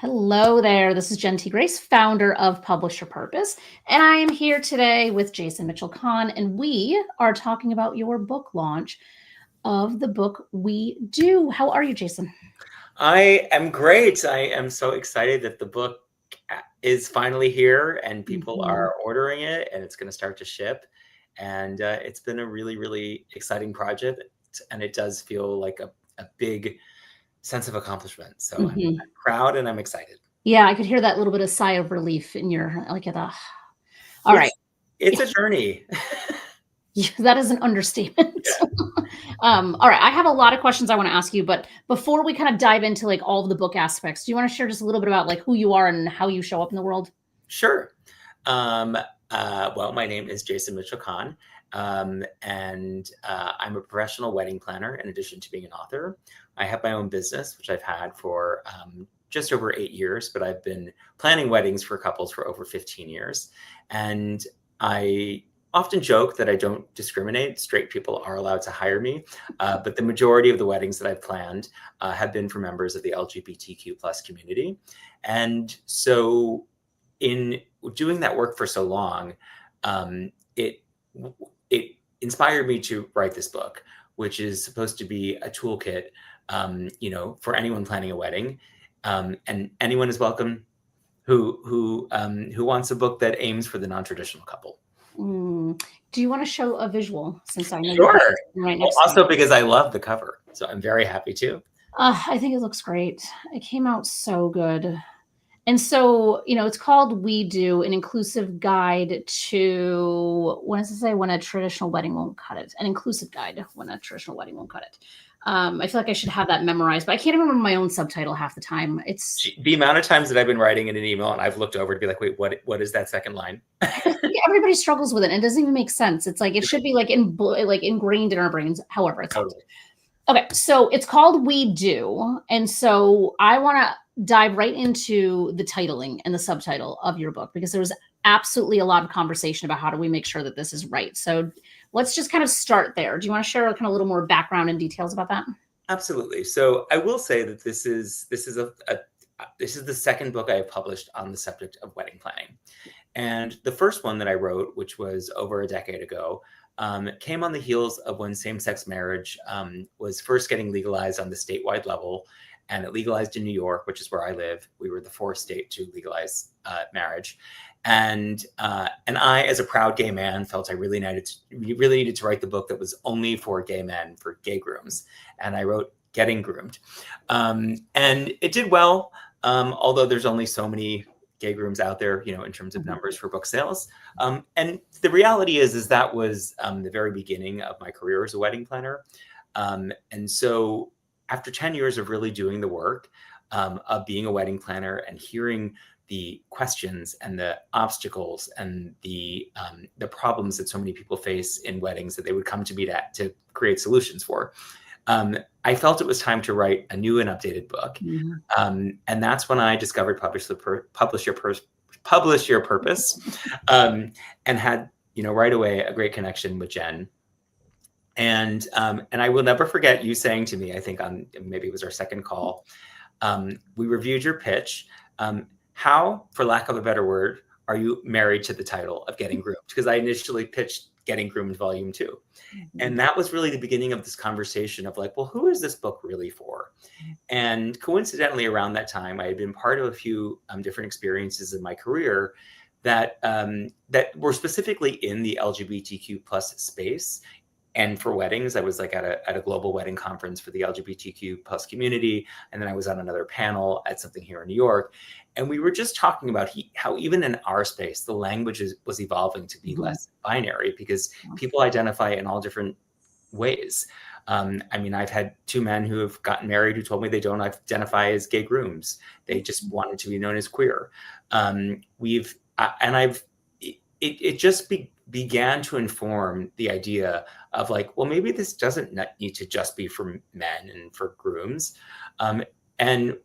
Hello there. This is Jen T. Grace, founder of Publish Your Purpose. And I am here today with Jason Mitchell Kahn, and we are talking about your book launch of the book We Do. How are you, Jason? I am great. I am so excited that the book is finally here and people are ordering it and it's going to start to ship. And it's been a really, really exciting project. And it does feel like a big sense of accomplishment. So I'm proud and I'm excited. Yeah, I could hear that little bit of sigh of relief in your, like, all right. It's a journey. That is an understatement. Yeah. All right. I have a lot of questions I want to ask you, but before we kind of dive into like all of the book aspects, do you want to share just a little bit about like who you are and how you show up in the world? Sure. Well, my name is Jason Mitchell Kahn, and I'm a professional wedding planner in addition to being an author. I have my own business, which I've had for just over 8 years, but I've been planning weddings for couples for over 15 years. And I often joke that I don't discriminate. Straight people are allowed to hire me, but the majority of the weddings that I've planned have been for members of the LGBTQ plus community. And so in doing that work for so long, it inspired me to write this book, which is supposed to be a toolkit, for anyone planning a wedding, and anyone is welcome who wants a book that aims for the non-traditional couple. Do you want to show a visual since I know Sure. You're right next Also to because I love the cover, so I'm very happy to. I think it looks great. It came out so good. And so, it's called We Do, an inclusive guide to, what does it say? When a traditional wedding won't cut it. An inclusive guide when a traditional wedding won't cut it. I feel like I should have that memorized, but I can't remember my own subtitle half the time. It's the amount of times that I've been writing in an email and I've looked over to be like, wait, what is that second line? Everybody struggles with it. And it doesn't even make sense. It's like, it should be like ingrained in our brains. However, it's totally. Okay. So it's called We Do. And so I want to dive right into the titling and the subtitle of your book, because there was absolutely a lot of conversation about how do we make sure that this is right. So let's just kind of start there. Do you want to share kind of a little more background and details about that? Absolutely. So I will say that this is the second book I have published on the subject of wedding planning. And the first one that I wrote, which was over a decade ago, came on the heels of when same-sex marriage was first getting legalized on the statewide level. And it legalized in New York, which is where I live. We were the fourth state to legalize marriage. And I, as a proud gay man, felt I really needed to write the book that was only for gay men, for gay grooms. And I wrote Getting Groomed. And it did well, although there's only so many gay grooms out there, in terms of numbers for book sales. And the reality is that was the very beginning of my career as a wedding planner. And so after 10 years of really doing the work of being a wedding planner and hearing the questions and the obstacles and the problems that so many people face in weddings that they would come to me to create solutions for, I felt it was time to write a new and updated book. And that's when I discovered Publish Your Purpose, and had, right away a great connection with Jen. And I will never forget you saying to me, I think on maybe it was our second call, we reviewed your pitch. How, for lack of a better word, are you married to the title of Getting Groomed? Because I initially pitched Getting Groomed Volume 2. And that was really the beginning of this conversation of like, well, who is this book really for? And coincidentally, around that time, I had been part of a few different experiences in my career that were specifically in the LGBTQ plus space. And for weddings, I was like at a global wedding conference for the LGBTQ plus community. And then I was on another panel at something here in New York. And we were just talking about how even in our space, the language was evolving to be less binary, because people identify in all different ways. I've had two men who have gotten married who told me they don't identify as gay grooms. They just wanted to be known as queer. It just began to inform the idea of like, well, maybe this doesn't need to just be for men and for grooms. And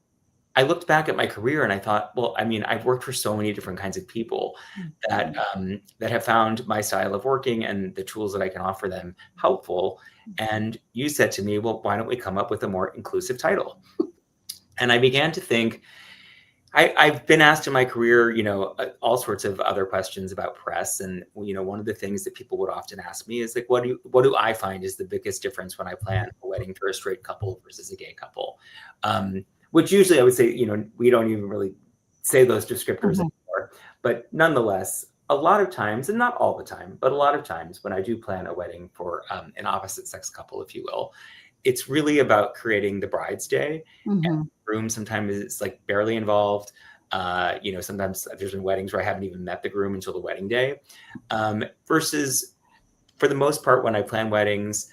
I looked back at my career and I thought, well, I've worked for so many different kinds of people that have found my style of working and the tools that I can offer them helpful. And you said to me, well, why don't we come up with a more inclusive title? And I began to think, I've been asked in my career, all sorts of other questions about press, and one of the things that people would often ask me is like, what do I find is the biggest difference when I plan a wedding for a straight couple versus a gay couple? Which usually I would say, we don't even really say those descriptors Mhm. anymore, but nonetheless, a lot of times, and not all the time, but a lot of times when I do plan a wedding for an opposite sex couple, if you will, it's really about creating the bride's day. Mhm. Groom sometimes is like barely involved. Sometimes there's been weddings where I haven't even met the groom until the wedding day. Versus for the most part, when I plan weddings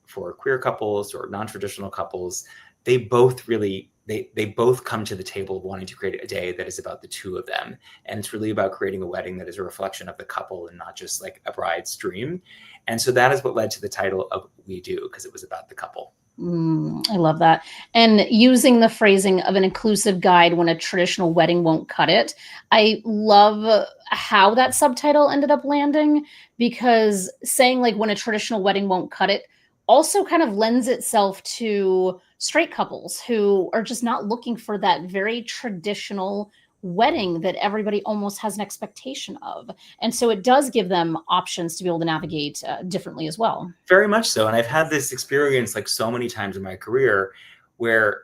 for queer couples or non-traditional couples, they both really they both come to the table wanting to create a day that is about the two of them, and it's really about creating a wedding that is a reflection of the couple and not just like a bride's dream. And so that is what led to the title of We Do, because it was about the couple. I love that. And using the phrasing of an inclusive guide when a traditional wedding won't cut it. I love how that subtitle ended up landing, because saying like when a traditional wedding won't cut it also kind of lends itself to straight couples who are just not looking for that very traditional wedding that everybody almost has an expectation of. And so it does give them options to be able to navigate differently as well. Very much so. And I've had this experience like so many times in my career where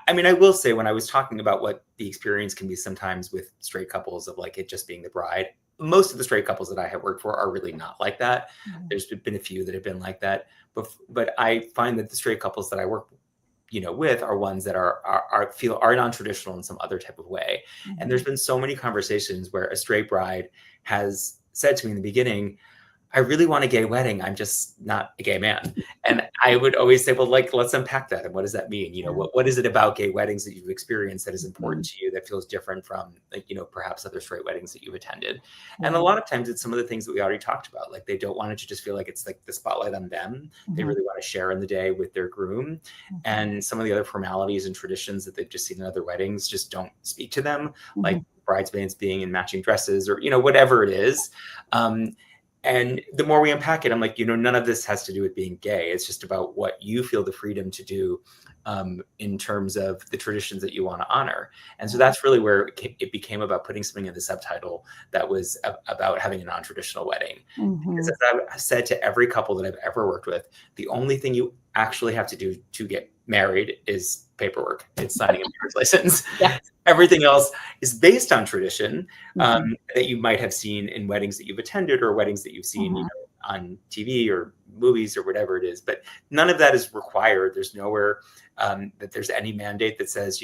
I mean, I will say when I was talking about what the experience can be sometimes with straight couples of like it just being the bride, most of the straight couples that I have worked for are really not like that. Mhm. There's been a few that have been like that, but I find that the straight couples that I work with are ones that are non-traditional in some other type of way. And Mhm. there's been so many conversations where a straight bride has said to me in the beginning, I really want a gay wedding. I'm just not a gay man. And I would always say, well, like, let's unpack that. And what does that mean? Yeah. What is it about gay weddings that you've experienced that is important Mhm. to you that feels different from like, perhaps other straight weddings that you've attended? And a Yeah. lot of times it's some of the things that we already talked about. Like they don't want it to just feel like it's like the spotlight on them. They Mhm. really want to share in the day with their groom. Mhm. And some of the other formalities and traditions that they've just seen in other weddings just don't speak to them, like Mhm. bridesmaids being in matching dresses or, whatever it is. Um, and the more we unpack it, I'm like, none of this has to do with being gay. It's just about what you feel the freedom to do in terms of the traditions that you want to honor. And so Yeah. that's really where it became about putting something in the subtitle that was about having a non-traditional wedding. Because Mhm. as I've said to every couple that I've ever worked with, the only thing you actually have to do to get married is paperwork. It's signing a marriage license. Yeah. Everything else is based on tradition Mhm. that you might have seen in weddings that you've attended or weddings that you've seen, Mhm. on TV or movies or whatever it is. But none of that is required. There's nowhere that there's any mandate that says,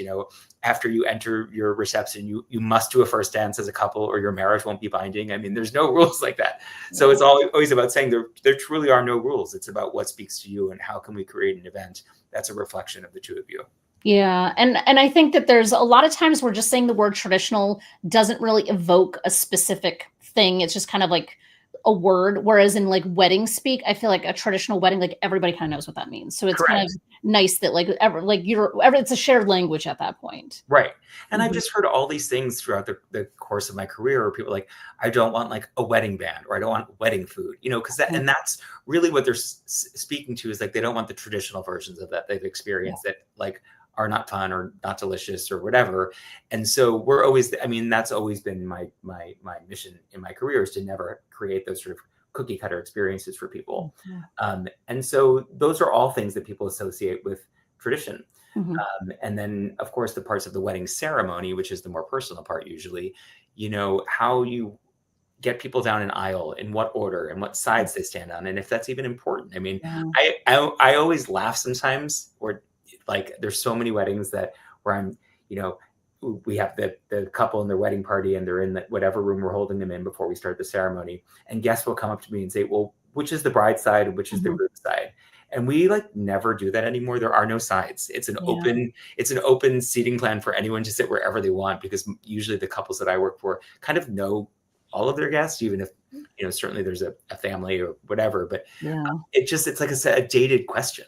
after you enter your reception, you must do a first dance as a couple or your marriage won't be binding. I mean, there's no rules like that. So Yeah. it's always about saying there truly are no rules. It's about what speaks to you and how can we create an event that's a reflection of the two of you. Yeah, and I think that there's a lot of times where just saying the word traditional doesn't really evoke a specific thing. It's just kind of like a word. Whereas in like wedding speak, I feel like a traditional wedding, like everybody kind of knows what that means. So it's kind of Correct. nice that it's a shared language at that point. Right. And I've Mhm. just heard all these things throughout the course of my career where people are like, I don't want like a wedding band or I don't want wedding food, because and that's really what they're speaking to is like they don't want the traditional versions of that they've Yeah. experienced that like are not fun or not delicious or whatever. And so we're always, I mean, that's always been my mission in my career is to never create those sort of cookie cutter experiences for people. Mhm. And so those are all things that people associate with tradition. Mhm. And then, of course, the parts of the wedding ceremony, which is the more personal part usually, how you get people down an aisle, in what order, and what sides they stand on, and if that's even important. I mean, Yeah. I always laugh sometimes, or like there's so many weddings that where I'm, you know, we have the couple in their wedding party and they're in whatever room we're holding them in before we start the ceremony, and guests will come up to me and say, well, which is the bride side and which is the Mhm. groom side? And we like never do that anymore. There are no sides. Yeah. It's an open seating plan for anyone to sit wherever they want, because usually the couples that I work for kind of know all of their guests, even if certainly there's a family or whatever. But Yeah. it's like a dated question.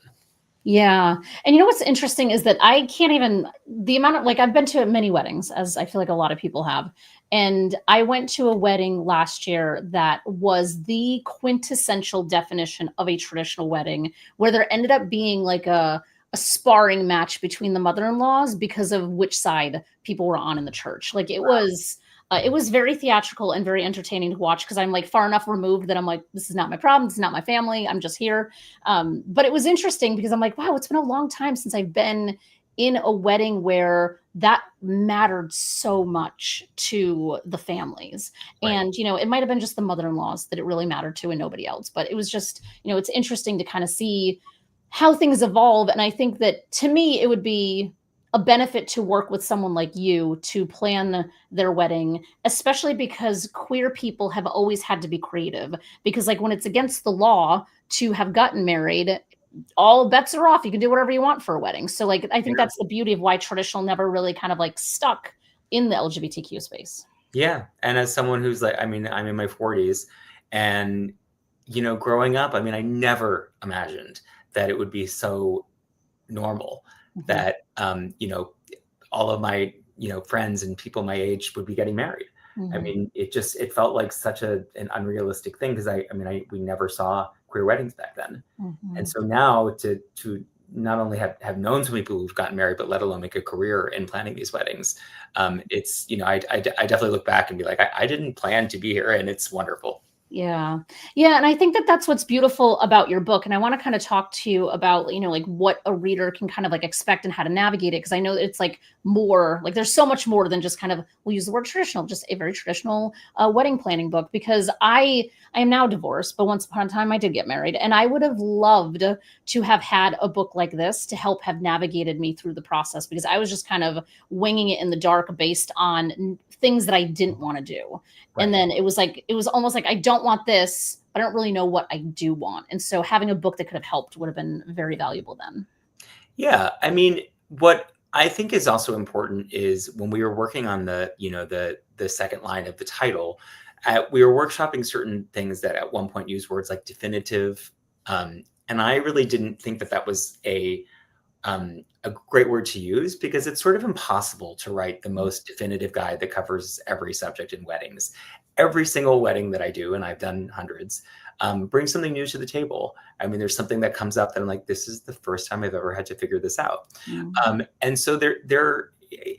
Yeah. And you know what's interesting is that I can't even the amount of like I've been to many weddings, as I feel like a lot of people have. And I went to a wedding last year that was the quintessential definition of a traditional wedding, where there ended up being like a sparring match between the mother-in-laws because of which side people were on in the church. Like it was very theatrical and very entertaining to watch because I'm like far enough removed that I'm like, this is not my problem. This is not my family. I'm just here. But it was interesting because I'm like, wow, it's been a long time since I've been in a wedding where that mattered so much to the families. Right. And, it might have been just the mother-in-laws that it really mattered to and nobody else. But it was just, it's interesting to kind of see how things evolve. And I think that to me, it would be a benefit to work with someone like you to plan their wedding, especially because queer people have always had to be creative. Because, like, when it's against the law to have gotten married, all bets are off. You can do whatever you want for a wedding. So, like, I think Yeah. that's the beauty of why traditional never really kind of like stuck in the LGBTQ space. Yeah. And as someone who's like, I mean, I'm in my 40s, and, growing up, I mean, I never imagined that it would be so normal Mhm. that, all of my, friends and people my age would be getting married. I Mhm. mean, it felt like such an unrealistic thing because we never saw queer weddings back then. And Mhm. so now to not only have known some people who've gotten married, but let alone make a career in planning these weddings, it's, I definitely look back and be like, I didn't plan to be here, and it's wonderful. Yeah. Yeah, and I think that that's what's beautiful about your book, and I wanna kinda talk to you about, like, what a reader can kind of, like, expect and how to navigate it, because I know that it's, like, more like, there's so much more than just kind of we'll use the word traditional, just a very traditional, wedding planning book, because I am now divorced, but once upon a time, I did get married, and I would have loved to have had a book like this to help have navigated me through the process, because I was just kind of winging it in the dark based on n things that I didn't wanna do. And Right. then it was almost like I don't want this, but I don't really know what I do want. And so having a book that could have helped would have been very valuable then. Yeah, I mean, what I think is also important is when we were working on the second line of the title, we were workshopping certain things that at one point use words like definitive, and I really didn't think that that was a great word to use because it's sort of impossible to write the most definitive guide that covers every subject in weddings. Every single wedding that I do, and I've done hundreds, brings something new to the table. I mean, there's something that comes up that I'm like, this is the first time I've ever had to figure this out. Mm, And so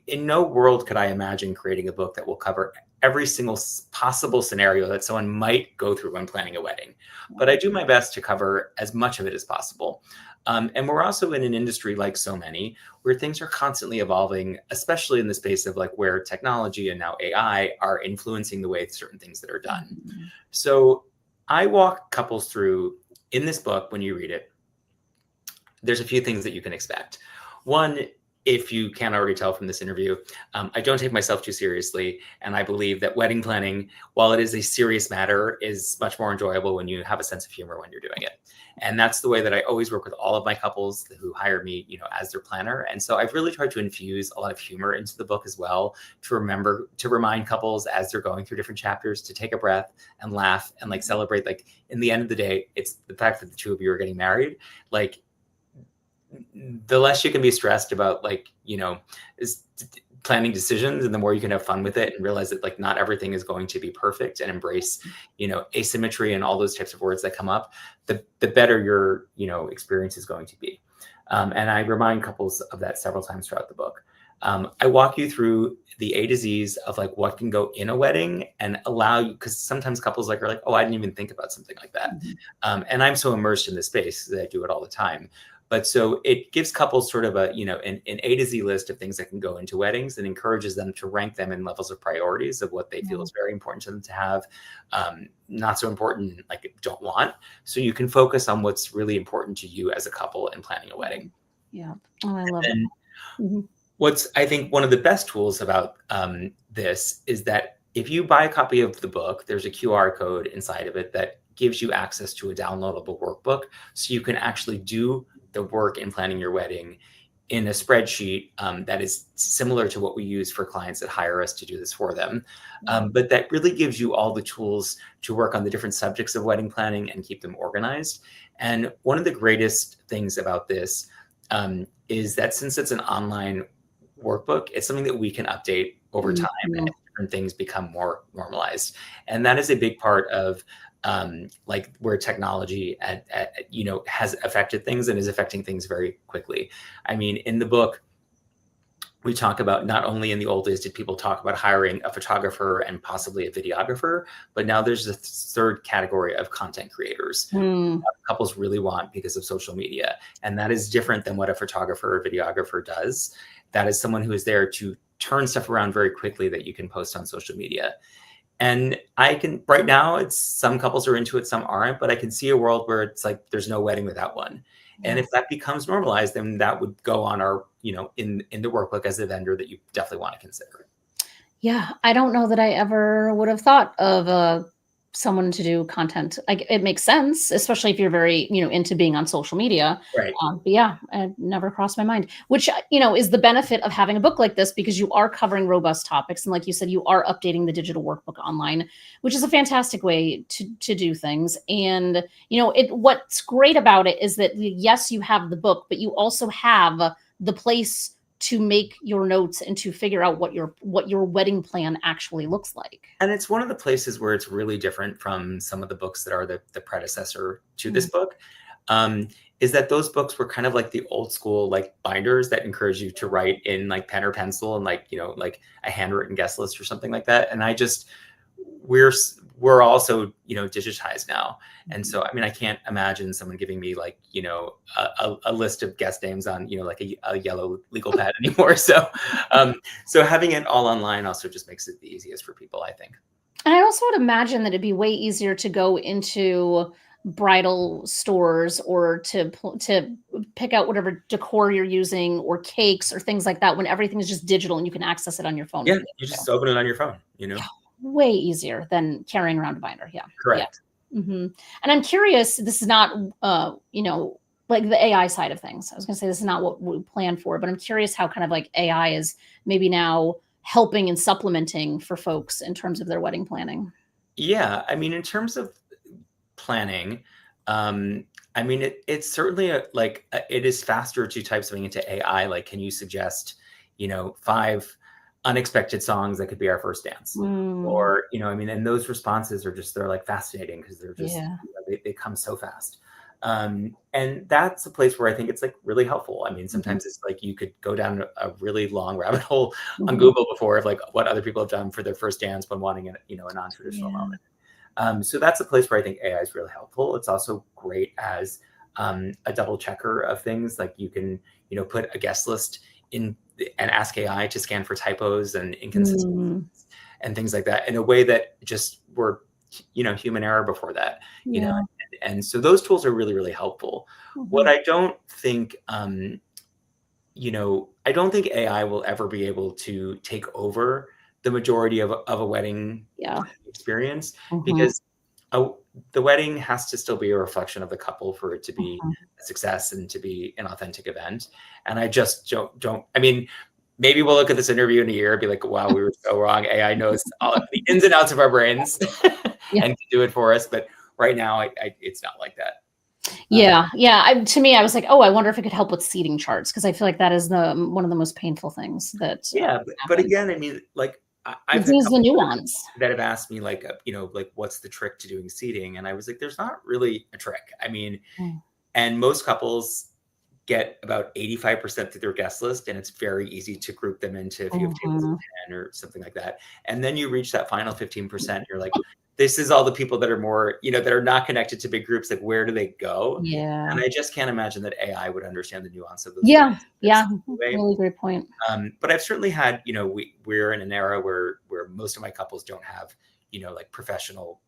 in no world could I imagine creating a book that will cover every single possible scenario that someone might go through when planning a wedding. But I do my best to cover as much of it as possible. And we're also in an industry like so many where things are constantly evolving, especially in the space of like where technology and now AI are influencing the way certain things that are done. mhm, So I walk couples through in this book when you read it. There's a few things that you can expect. One, if you can't already tell from this interview, I don't take myself too seriously. And I believe that wedding planning, while it is a serious matter, is much more enjoyable when you have a sense of humor when you're doing it. And that's the way that I always work with all of my couples who hire me, as their planner. And so I've really tried to infuse a lot of humor into the book as well, to remind couples as they're going through different chapters to take a breath and laugh and like celebrate. Like in the end of the day, it's the fact that the two of you are getting married. Like the less you can be stressed about is planning decisions, and the more you can have fun with it and realize that like not everything is going to be perfect, and embrace asymmetry and all those types of words that come up, the better your experience is going to be. And I remind couples of that several times throughout the book. I walk you through the A to Z's of like what can go in a wedding and allow you, because sometimes couples are like, oh, I didn't even think about something like that. mhm. And I'm so immersed in this space that I do it all the time. But so it gives couples sort of an A to Z list of things that can go into weddings, and encourages them to rank them in levels of priorities of what they feel Yeah. is very important to them to have, not so important, like don't want. So you can focus on what's really important to you as a couple in planning a wedding. Yeah. Oh, I love And that. Mhm. what's, I think, one of the best tools about this is that if you buy a copy of the book, there's a QR code inside of it that gives you access to a downloadable workbook. So you can actually do the work in planning your wedding in a spreadsheet that is similar to what we use for clients that hire us to do this for them. But that really gives you all the tools to work on the different subjects of wedding planning and keep them organized. And one of the greatest things about this is that since it's an online workbook, it's something that we can update over time Mhm. as different things become more normalized. And that is a big part of like where technology has affected things and is affecting things very quickly. I mean, in the book, we talk about not only in the old days did people talk about hiring a photographer and possibly a videographer, but now there's a third category of content creators. Mm. Couples really want because of social media. And that is different than what a photographer or videographer does. That is someone who is there to turn stuff around very quickly that you can post on social media. And I can, right now, it's some couples are into it, some aren't, but I can see a world where it's like there's no wedding without one. And if that becomes normalized, then that would go on our, in the workbook as a vendor that you definitely want to consider. Yeah, I don't know that I ever would have thought of someone to do content. Like it makes sense, especially if you're very, into being on social media. Right. But yeah, it never crossed my mind. Which is the benefit of having a book like this because you are covering robust topics, and like you said, you are updating the digital workbook online, which is a fantastic way to do things. And what's great about it is that yes, you have the book, but you also have the place to make your notes and to figure out what your wedding plan actually looks like. And it's one of the places where it's really different from some of the books that are the predecessor to this book, is that those books were kind of like the old school like binders that encourage you to write in like pen or pencil and like a handwritten guest list or something like that. And we're also digitized now, and so I mean I can't imagine someone giving me like a list of guest names on like a yellow legal pad anymore. So so having it all online also just makes it the easiest for people, I think. And I also would imagine that it'd be way easier to go into bridal stores or to pick out whatever decor you're using or cakes or things like that when everything is just digital and you can access it on your phone. Yeah, you just open it on your phone. Yeah, way easier than carrying around a binder. Yeah. Correct. Yeah. And I'm curious, this is not, like the AI side of things. I was going to say this is not what we planned for, but I'm curious how kind of like AI is maybe now helping and supplementing for folks in terms of their wedding planning. Yeah, I mean, in terms of planning, I mean, it's certainly it is faster to type something into AI. Like, can you suggest, 5 unexpected songs that could be our first dance? Or, I mean, and those responses are just, they're like fascinating because they're just, they come so fast. And that's a place where I think it's like really helpful. I mean, sometimes it's like you could go down a really long rabbit hole on Google before of like what other people have done for their first dance when wanting a non-traditional moment. So that's a place where I think AI is really helpful. It's also great as a double checker of things. Like you can, put a guest list in and ask AI to scan for typos and inconsistencies and things like that in a way that just were, human error before that, and so those tools are really, really helpful. What I don't think, I don't think AI will ever be able to take over the majority of a wedding experience because the wedding has to still be a reflection of the couple for it to be a success and to be an authentic event. And I just don't, I mean, maybe we'll look at this interview in a year and be like, wow, we were so wrong. AI knows all of the ins and outs of our brains and can do it for us. But right now, it's not like that. To me, I was like, oh, I wonder if it could help with seating charts because I feel like that is one of the most painful things that. But again, I mean, like I've had the nuance that have asked me like, like what's the trick to doing seating? And I was like, there's not really a trick. I mean, and most couples get about 85% through their guest list, and it's very easy to group them into if you have tables of 10 or something like that. And then you reach that final 15%, you're like, this is all the people that are more, that are not connected to big groups. Like, where do they go? Yeah. And I just can't imagine that AI would understand the nuance of those. Really great point. But I've certainly had, we're in an era where most of my couples don't have, like professional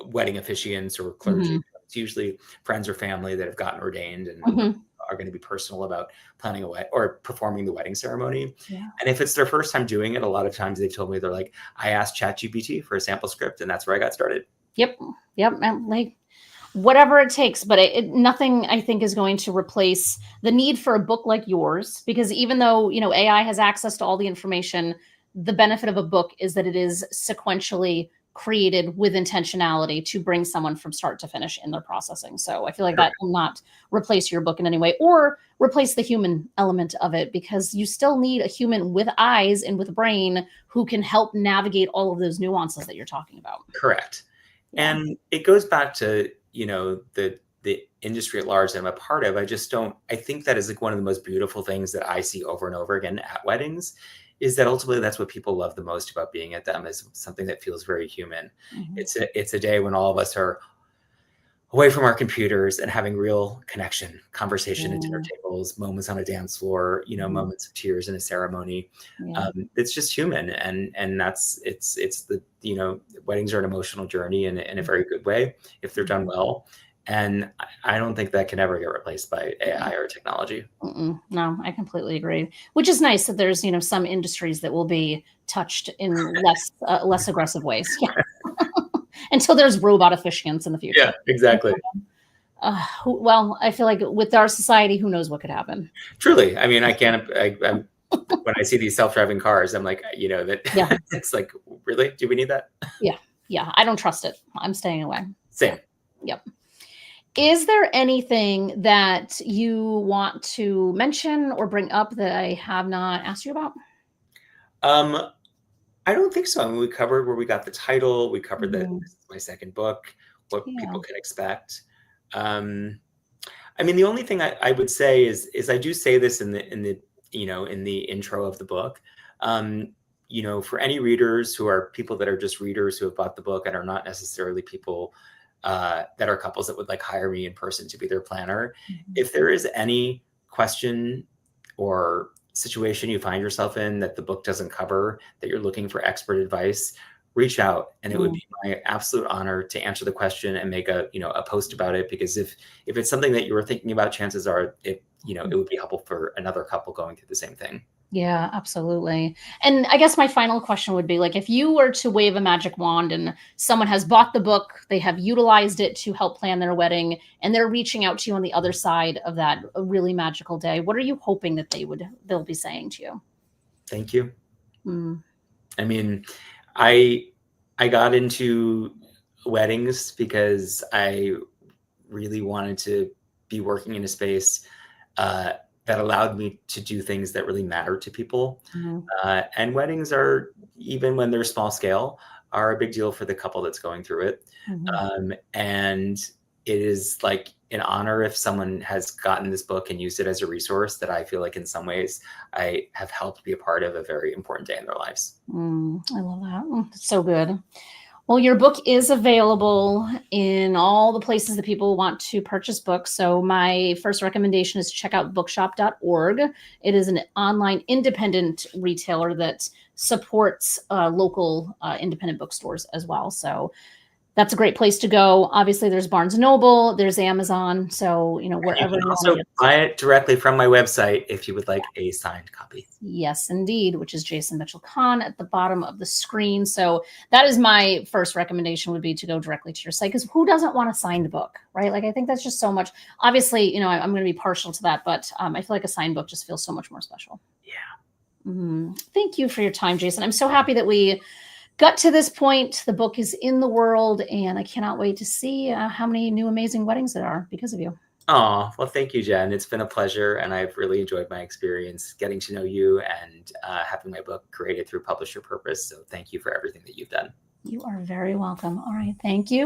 wedding officiants or clergy. It's usually friends or family that have gotten ordained and are going to be personal about planning a wedding or performing the wedding ceremony. And if it's their first time doing it, a lot of times they've told me, they're like, I asked ChatGPT for a sample script and that's where I got started. Yep. Like whatever it takes, but nothing I think is going to replace the need for a book like yours, because even though, AI has access to all the information, the benefit of a book is that it is sequentially created with intentionality to bring someone from start to finish in their processing. So I feel like that will not replace your book in any way or replace the human element of it, because you still need a human with eyes and with a brain who can help navigate all of those nuances that you're talking about. Correct. Yeah. And it goes back to, the industry at large that I'm a part of. I think that is like one of the most beautiful things that I see over and over again at weddings, is that ultimately that's what people love the most about being at them, is something that feels very human. Mhm. It's a day when all of us are away from our computers and having real connection, conversation at dinner Mm, tables, moments on a dance floor, mhm. moments of tears in a ceremony. Yeah. It's just human, and it's the weddings are an emotional journey in a very good way if they're done Mhm. well, and I don't think that can ever get replaced by AI or technology. Mm-mm. No, I completely agree. Which is nice that there's, some industries that will be touched in less aggressive ways. Yeah. Until there's robot officiants in the future. Yeah, exactly. Well, I feel like with our society, who knows what could happen. Truly, I mean, I can't. I'm when I see these self-driving cars, I'm like, that Yeah. it's like, really, do we need that? Yeah. Yeah. I don't trust it. I'm staying away. Yeah. Same. Yep. Is there anything that you want to mention or bring up that I have not asked you about? Um, I don't think so. I mean, we covered where we got the title. We covered that Mhm. this is my second book, what Yeah. people can expect. Um, I mean, the only thing I would say is I do say this in the intro of the book. Um, for any readers who are people that are just readers who have bought the book and are not necessarily people that are couples that would like hire me in person to be their planner. Mhm. If there is any question or situation you find yourself in that the book doesn't cover, that you're looking for expert advice, reach out, and it would Mm. be my absolute honor to answer the question and make a post about it, because if it's something that you were thinking about, chances are it would be helpful for another couple going through the same thing. Yeah, absolutely. And I guess my final question would be like if you were to wave a magic wand and someone has bought the book, they have utilized it to help plan their wedding, and they're reaching out to you on the other side of that a really magical day, what are you hoping that they'll be saying to you? Thank you. Mm, I mean, I I got into weddings because I really wanted to be working in a space uh, that allowed me to do things that really matter to people. mhm, And weddings are, even when they're small scale, are a big deal for the couple that's going through it. mhm. And it is like an honor if someone has gotten this book and used it as a resource that I feel like in some ways I have helped be a part of a very important day in their lives. I love that. It's so good. Well, your book is available in all the places that people want to purchase books. So, my first recommendation is check out bookshop.org. It is an online independent retailer that supports local independent bookstores as well. So, that's a great place to go. Obviously, there's Barnes and Noble, there's Amazon. So, And you wherever can you want to also get. buy it directly from my website if you would like a signed copy. Yes, indeed, which is Jason Mitchell Kahn at the bottom of the screen. So that is my first recommendation would be to go directly to your site because who doesn't want a signed book, right? Like I think that's just so much. Obviously, I'm going to be partial to that, but I feel like a signed book just feels so much more special. Yeah. Thank you for your time, Jason. I'm so happy that we got to this point. The book is in the world, and I cannot wait to see how many new amazing weddings there are because of you. Oh, well, thank you, Jen. It's been a pleasure, and I've really enjoyed my experience getting to know you and having my book created through Publish Your Purpose. So thank you for everything that you've done. You are very welcome. All right. Thank you.